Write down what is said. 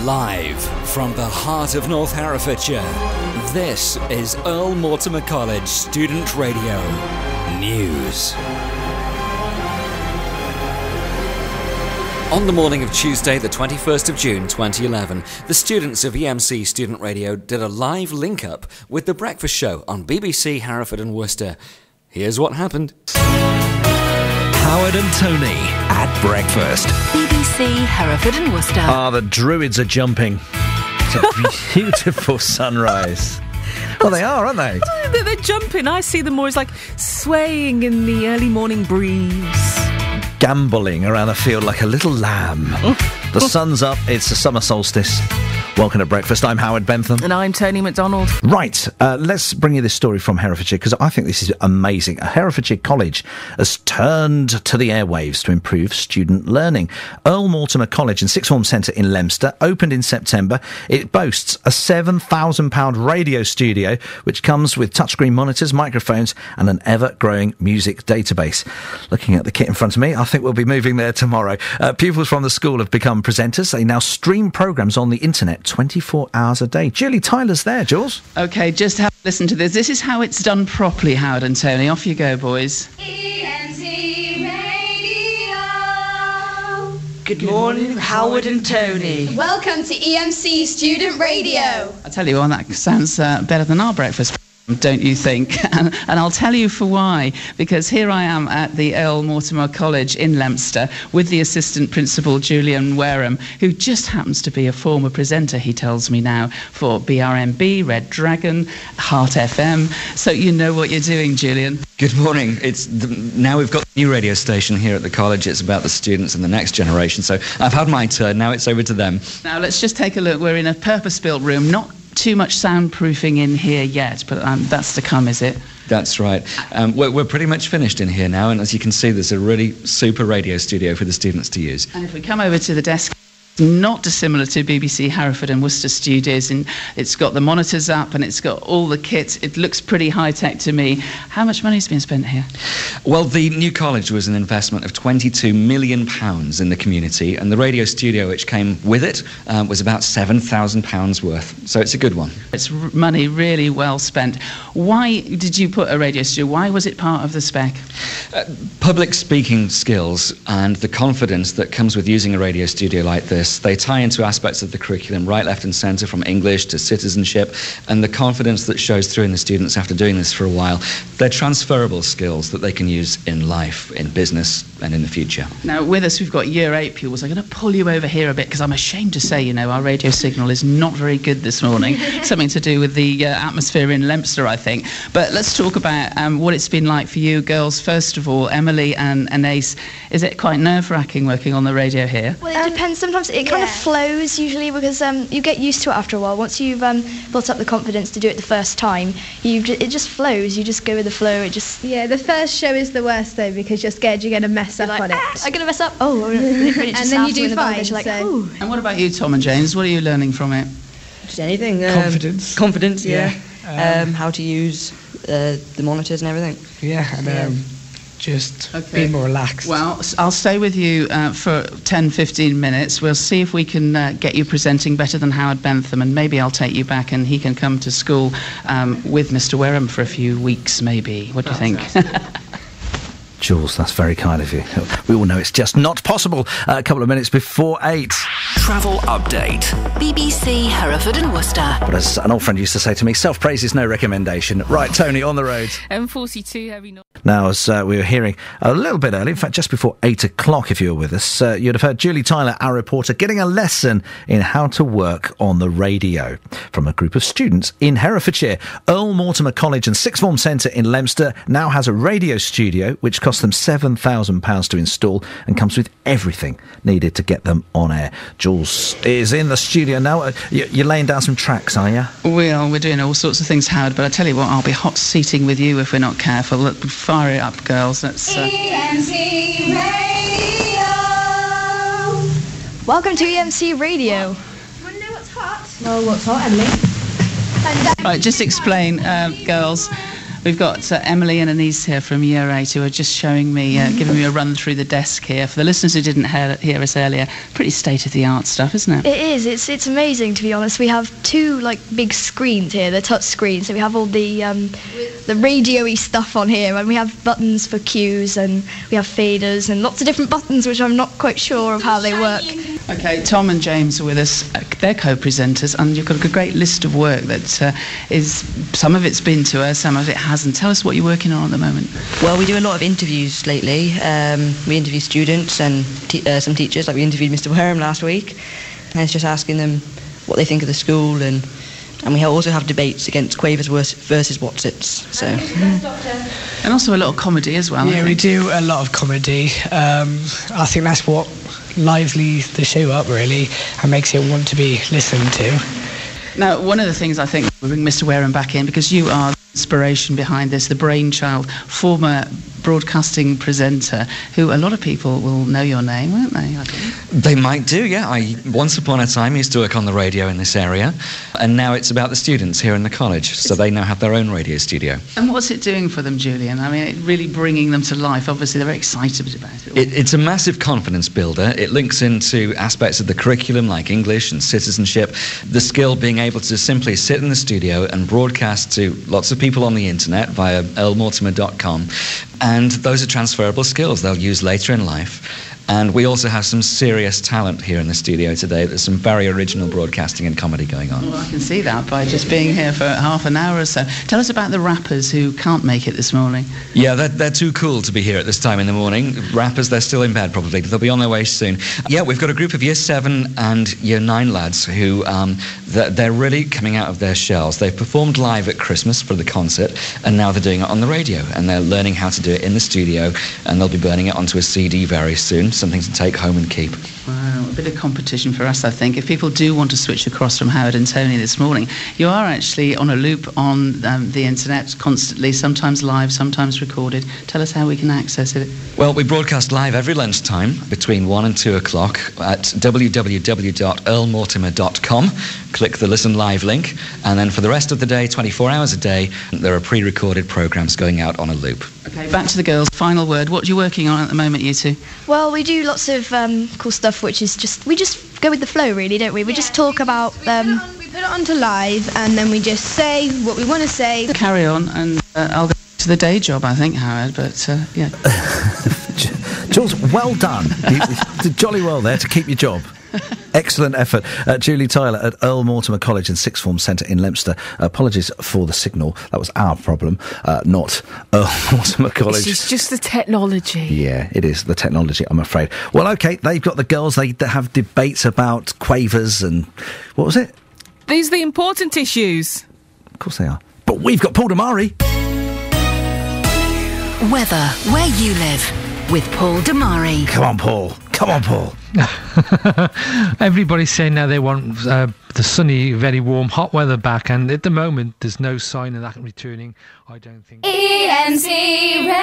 Live from the heart of North Herefordshire, this is Earl Mortimer College Student Radio News. On the morning of Tuesday, the 21st of June 2011, the students of EMC Student Radio did a live link-up with The Breakfast Show on BBC Hereford and Worcester. Here's what happened. Howard and Tony at breakfast. BBC Hereford and Worcester. Ah, the Druids are jumping. It's a beautiful sunrise. Well, they are, aren't they? They're jumping. I see them more as like swaying in the early morning breeze. Gambolling around a field like a little lamb. The sun's up. It's the summer solstice. Welcome to breakfast. I'm Howard Bentham. And I'm Tony McDonald. Right, let's bring you this story from Herefordshire, because I think this is amazing. A Herefordshire college has turned to the airwaves to improve student learning. Earl Mortimer College and Sixth Form Centre in Leicester opened in September. It boasts a £7,000 radio studio, which comes with touchscreen monitors, microphones, and an ever-growing music database. Looking at the kit in front of me, I think we'll be moving there tomorrow. Pupils from the school have become presenters. They now stream programmes on the internet 24 hours a day. Julie Tyler's there, Jules. OK, just have a listen to this. This is how it's done properly, Howard and Tony. Off you go, boys. EMC Radio. Good morning, Howard and Tony. Welcome to EMC Student Radio. I tell you what, that sounds better than our breakfast, don't you think? And I'll tell you for why. Because here I am at the Earl Mortimer College in Leicester with the assistant principal, Julian Wareham, who just happens to be a former presenter, he tells me now, for BRMB, Red Dragon, Heart FM. So you know what you're doing, Julian. Good morning. Now we've got a new radio station here at the college. It's about the students and the next generation. So I've had my turn. Now it's over to them. Now let's just take a look. We're in a purpose-built room, not too much soundproofing in here yet, but that's to come, is it? That's right. We're pretty much finished in here now, and as you can see, there's a really super radio studio for the students to use. And if we come over to the desk, not dissimilar to BBC Hereford and Worcester studios, and it's got the monitors up and it's got all the kit. It looks pretty high-tech to me. How much money has been spent here? Well, the new college was an investment of £22 million in the community, and the radio studio which came with it was about £7,000 worth, so it's a good one. It's money really well spent. Why did you put a radio studio? Why was it part of the spec? Public speaking skills and the confidence that comes with using a radio studio like this, they tie into aspects of the curriculum, right, left and centre, from English to citizenship, and the confidence that shows through in the students after doing this for a while. They're transferable skills that they can use in life, in business, and in the future. Now, with us, we've got Year 8 pupils. I'm going to pull you over here a bit, because I'm ashamed to say, our radio signal is not very good this morning. Something to do with the atmosphere in Leicester, I think. But let's talk about what it's been like for you girls. First of all, Emily and Ace, is it quite nerve-wracking working on the radio here? Well, it depends. Sometimes it kind of flows usually, because you get used to it after a while. Once you've built up the confidence to do it the first time, it just flows. You just go with the flow. Yeah, the first show is the worst though, because you're scared you're going to mess up on it. I'm going to mess up. Oh, and then you do fine. And what about you, Tom and James? What are you learning from it? Just anything. Confidence, yeah. How to use the monitors and everything. Yeah, and just be more relaxed. Well, I'll stay with you for 10-15 minutes. We'll see if we can get you presenting better than Howard Bentham, and maybe I'll take you back and he can come to school with Mr. Wareham for a few weeks, maybe. What do you think? Jules, that's very kind of you. We all know it's just not possible. A couple of minutes before 8. Travel update. BBC Hereford and Worcester. But as an old friend used to say to me, self-praise is no recommendation. Right, Tony, on the road. M42 heavy noise. Now, as we were hearing a little bit early, in fact, just before 8 o'clock, if you were with us, you'd have heard Julie Tyler, our reporter, getting a lesson in how to work on the radio from a group of students in Herefordshire. Earl Mortimer College and Sixth Form Centre in Leicester now has a radio studio, which cost them £7,000 to install and comes with everything needed to get them on air. Jules is in the studio now. You're laying down some tracks, are you? We're doing all sorts of things, Howard, but I tell you what, I'll be hot seating with you if we're not careful. Look, fire it up, girls. Let's EMC Radio. Welcome to EMC Radio. Want to know what's hot? Oh, what's hot, Emily? Right, just explain, girls. We've got Emily and Anise here from Year 8 who are just showing me, giving me a run through the desk here. For the listeners who didn't hear us earlier, pretty state-of-the-art stuff, isn't it? It is. It's amazing, to be honest. We have two big screens here, the touch screens. So we have all the radio-y stuff on here, and we have buttons for cues, and we have faders, and lots of different buttons, which I'm not quite sure of how they work. Okay, Tom and James are with us. They're co-presenters, and you've got a great list of work that is, some of it's been to us, some of it hasn't. Tell us what you're working on at the moment. Well, we do a lot of interviews lately. We interview students and some teachers, like we interviewed Mr. Wareham last week, and it's just asking them what they think of the school, and we also have debates against Quavers versus Watsits. So. And also a lot of comedy as well. Yeah, we do a lot of comedy. I think that's what livelies the show up, really, and makes it want to be listened to. Now, one of the things I think we bring Mr. Wareham back in, because you are the inspiration behind this, the brainchild, former broadcasting presenter, who a lot of people will know your name, won't they? I think. They might do, yeah. I once upon a time used to work on the radio in this area, and now it's about the students here in the college, so they now have their own radio studio. And what's it doing for them, Julian? I mean, really bringing them to life. Obviously, they're very excited about it. It's a massive confidence builder. It links into aspects of the curriculum like English and citizenship, the skill being able to simply sit in the studio and broadcast to lots of people on the internet via earlmortimer.com. And those are transferable skills they'll use later in life. And we also have some serious talent here in the studio today. There's some very original broadcasting and comedy going on. Well, I can see that by just being here for half an hour or so. Tell us about the rappers who can't make it this morning. Yeah, they're too cool to be here at this time in the morning. Rappers, they're still in bed probably. They'll be on their way soon. Yeah, we've got a group of Year 7 and Year 9 lads who, they're really coming out of their shells. They've performed live at Christmas for the concert, and now they're doing it on the radio, and they're learning how to do it in the studio, and they'll be burning it onto a CD very soon. Something to take home and keep. Wow, a bit of competition for us, I think. If people do want to switch across from Howard and Tony this morning, you are actually on a loop on the internet constantly, sometimes live, sometimes recorded. Tell us how we can access it. Well, we broadcast live every lunchtime between 1 and 2 o'clock at www.earlmortimer.com. Click the Listen Live link, and then for the rest of the day, 24 hours a day, there are pre-recorded programmes going out on a loop. Okay, back to the girls. Final word. What are you working on at the moment, you two? Well, we do lots of cool stuff, which is we just go with the flow, really, don't we? We just talk about... We put it onto live, and then we just say what we want to say. Carry on, and I'll go to the day job, I think, Howard, but, yeah. Jules, well done. You did jolly well there to keep your job. Excellent effort. Julie Tyler at Earl Mortimer College and Sixth Form Centre in Leominster. Apologies for the signal. That was our problem, not Earl Mortimer College. It's just the technology. Yeah, it is the technology, I'm afraid. Well, OK, they've got the girls. They have debates about Quavers and... What was it? These are the important issues. Of course they are. But we've got Paul Damari. Weather, where you live, with Paul Damari. Come on, Paul. Come on, Paul. Everybody's saying now they want the sunny, very warm, hot weather back, and at the moment there's no sign of that returning. I don't think. EMC Radio.